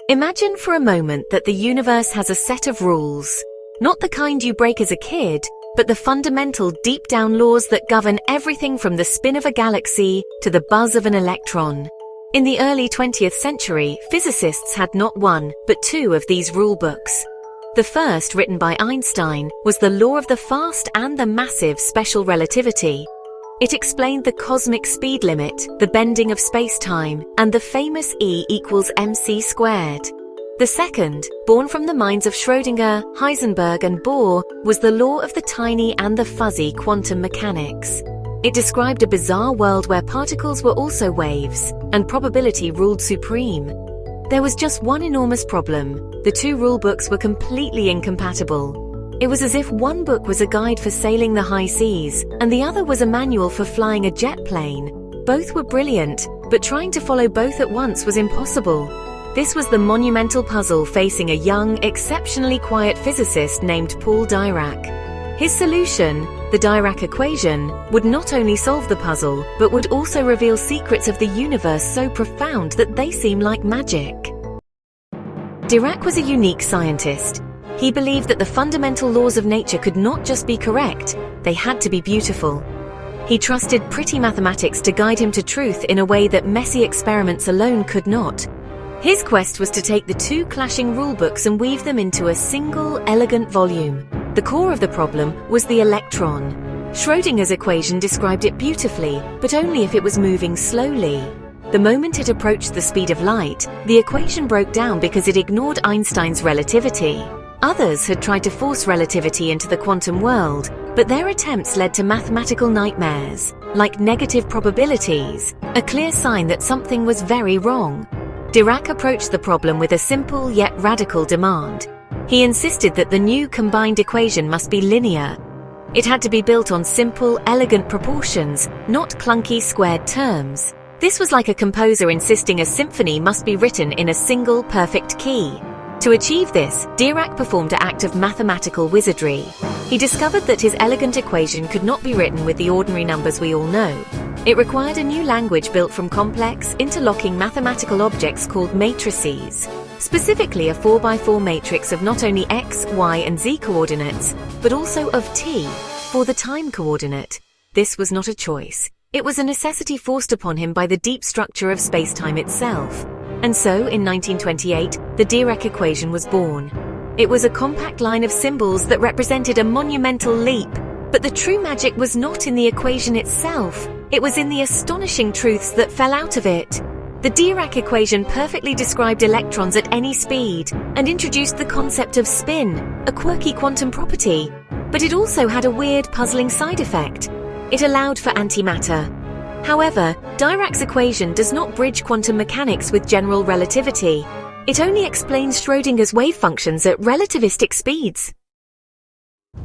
Imagine for a moment that the universe has a set of rules. Not the kind you break as a kid, but the fundamental deep-down laws that govern everything from the spin of a galaxy to the buzz of an electron. In the early 20th century, physicists had not one, but two of these rule books. The first, written by Einstein, was the law of the fast and the massive special relativity. It explained the cosmic speed limit, the bending of space-time, and the famous E equals mc squared. The second, born from the minds of Schrödinger, Heisenberg, and Bohr, was the law of the tiny and the fuzzy quantum mechanics. It described a bizarre world where particles were also waves, and probability ruled supreme. There was just one enormous problem. The two rulebooks were completely incompatible. It was as if one book was a guide for sailing the high seas, and the other was a manual for flying a jet plane. Both were brilliant, but trying to follow both at once was impossible. This was the monumental puzzle facing a young, exceptionally quiet physicist named Paul Dirac. His solution, the Dirac equation, would not only solve the puzzle, but would also reveal secrets of the universe so profound that they seem like magic. Dirac was a unique scientist. He believed that the fundamental laws of nature could not just be correct, they had to be beautiful. He trusted pretty mathematics to guide him to truth in a way that messy experiments alone could not. His quest was to take the two clashing rulebooks and weave them into a single, elegant volume. The core of the problem was the electron. Schrödinger's equation described it beautifully, but only if it was moving slowly. The moment it approached the speed of light, the equation broke down because it ignored Einstein's relativity. Others had tried to force relativity into the quantum world, but their attempts led to mathematical nightmares, like negative probabilities, a clear sign that something was very wrong. Dirac approached the problem with a simple yet radical demand. He insisted that the new combined equation must be linear. It had to be built on simple, elegant proportions, not clunky squared terms. This was like a composer insisting a symphony must be written in a single, perfect key. To achieve this, Dirac performed an act of mathematical wizardry. He discovered that his elegant equation could not be written with the ordinary numbers we all know. It required a new language built from complex, interlocking mathematical objects called matrices, specifically a 4x4 matrix of not only x, y, and z coordinates, but also of t, for the time coordinate. This was not a choice. It was a necessity forced upon him by the deep structure of space-time itself. And so, in 1928, the Dirac equation was born. It was a compact line of symbols that represented a monumental leap. But the true magic was not in the equation itself. It was in the astonishing truths that fell out of it. The Dirac equation perfectly described electrons at any speed and introduced the concept of spin, a quirky quantum property. But it also had a weird, puzzling side effect. It allowed for antimatter. However, Dirac's equation does not bridge quantum mechanics with general relativity. It only explains Schrödinger's wave functions at relativistic speeds.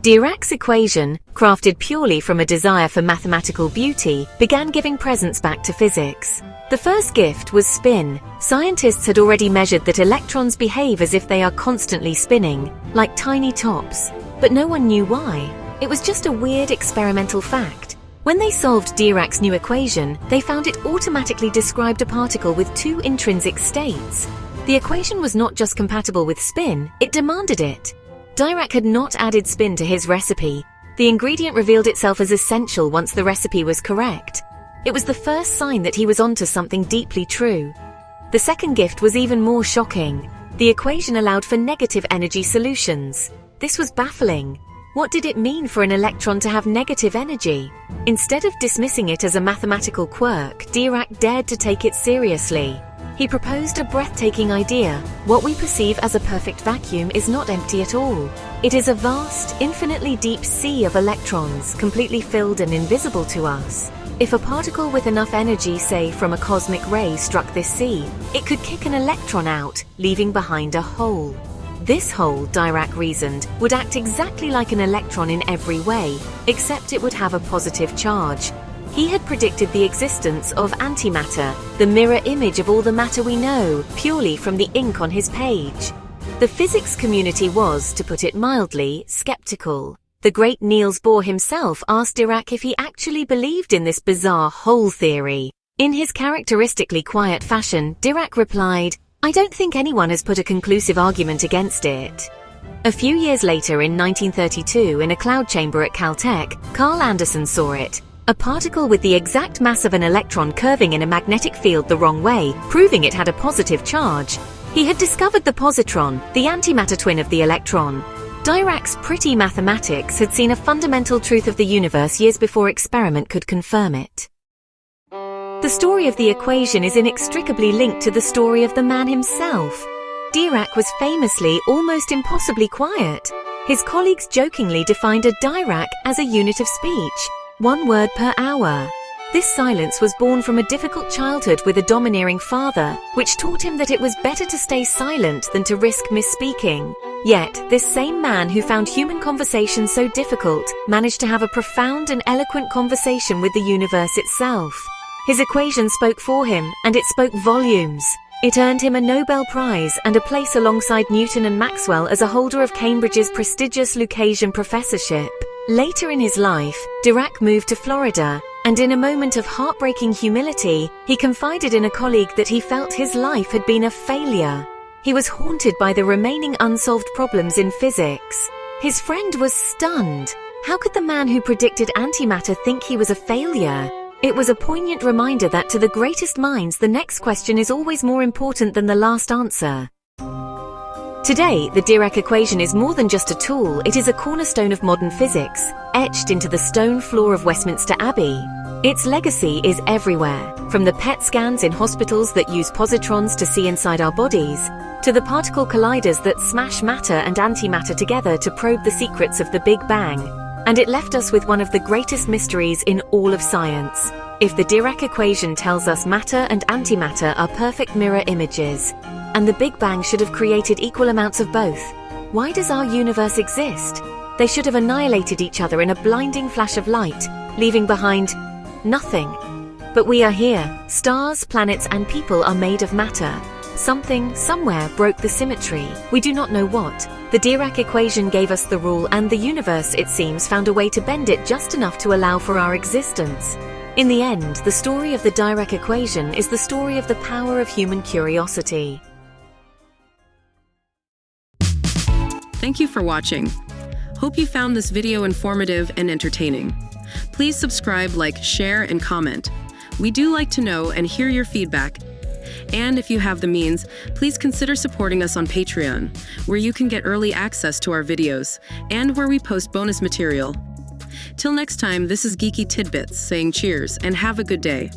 Dirac's equation, crafted purely from a desire for mathematical beauty, began giving presents back to physics. The first gift was spin. Scientists had already measured that electrons behave as if they are constantly spinning, like tiny tops. But no one knew why. It was just a weird experimental fact. When they solved Dirac's new equation, they found it automatically described a particle with two intrinsic states. The equation was not just compatible with spin, it demanded it. Dirac had not added spin to his recipe. The ingredient revealed itself as essential once the recipe was correct. It was the first sign that he was onto something deeply true. The second gift was even more shocking. The equation allowed for negative energy solutions. This was baffling. What did it mean for an electron to have negative energy? Instead of dismissing it as a mathematical quirk, Dirac dared to take it seriously. He proposed a breathtaking idea. What we perceive as a perfect vacuum is not empty at all. It is a vast, infinitely deep sea of electrons, completely filled and invisible to us. If a particle with enough energy, say from a cosmic ray, struck this sea, it could kick an electron out, leaving behind a hole. This hole, Dirac reasoned, would act exactly like an electron in every way, except it would have a positive charge. He had predicted the existence of antimatter, the mirror image of all the matter we know, purely from the ink on his page. The physics community was, to put it mildly, skeptical. The great Niels Bohr himself asked Dirac if he actually believed in this bizarre hole theory. In his characteristically quiet fashion, Dirac replied, I don't think anyone has put a conclusive argument against it. A few years later, in 1932, in a cloud chamber at Caltech, Carl Anderson saw it. A particle with the exact mass of an electron curving in a magnetic field the wrong way, proving it had a positive charge. He had discovered the positron, the antimatter twin of the electron. Dirac's pretty mathematics had seen a fundamental truth of the universe years before experiment could confirm it. The story of the equation is inextricably linked to the story of the man himself. Dirac was famously almost impossibly quiet. His colleagues jokingly defined a Dirac as a unit of speech, 1 word per hour. This silence was born from a difficult childhood with a domineering father, which taught him that it was better to stay silent than to risk misspeaking. Yet, this same man who found human conversation so difficult managed to have a profound and eloquent conversation with the universe itself. His equation spoke for him, and it spoke volumes. It earned him a Nobel Prize and a place alongside Newton and Maxwell as a holder of Cambridge's prestigious Lucasian professorship. Later in his life, Dirac moved to Florida, and in a moment of heartbreaking humility, he confided in a colleague that he felt his life had been a failure. He was haunted by the remaining unsolved problems in physics. His friend was stunned. How could the man who predicted antimatter think he was a failure? It was a poignant reminder that to the greatest minds, the next question is always more important than the last answer. Today, the Dirac equation is more than just a tool, it is a cornerstone of modern physics, etched into the stone floor of Westminster Abbey. Its legacy is everywhere, from the PET scans in hospitals that use positrons to see inside our bodies, to the particle colliders that smash matter and antimatter together to probe the secrets of the Big Bang. And it left us with one of the greatest mysteries in all of science. If the Dirac equation tells us matter and antimatter are perfect mirror images, and the Big Bang should have created equal amounts of both, why does our universe exist? They should have annihilated each other in a blinding flash of light, leaving behind nothing. But we are here. Stars, planets, and people are made of matter. Something, somewhere, broke the symmetry. We do not know what. The Dirac equation gave us the rule, and the universe, it seems, found a way to bend it just enough to allow for our existence. In the end, the story of the Dirac equation is the story of the power of human curiosity. Thank you for watching. Hope you found this video informative and entertaining. Please subscribe, like, share, and comment. We do like to know and hear your feedback. And if you have the means, please consider supporting us on Patreon, where you can get early access to our videos, and where we post bonus material. Till next time, this is Geeky Tidbits saying cheers and have a good day.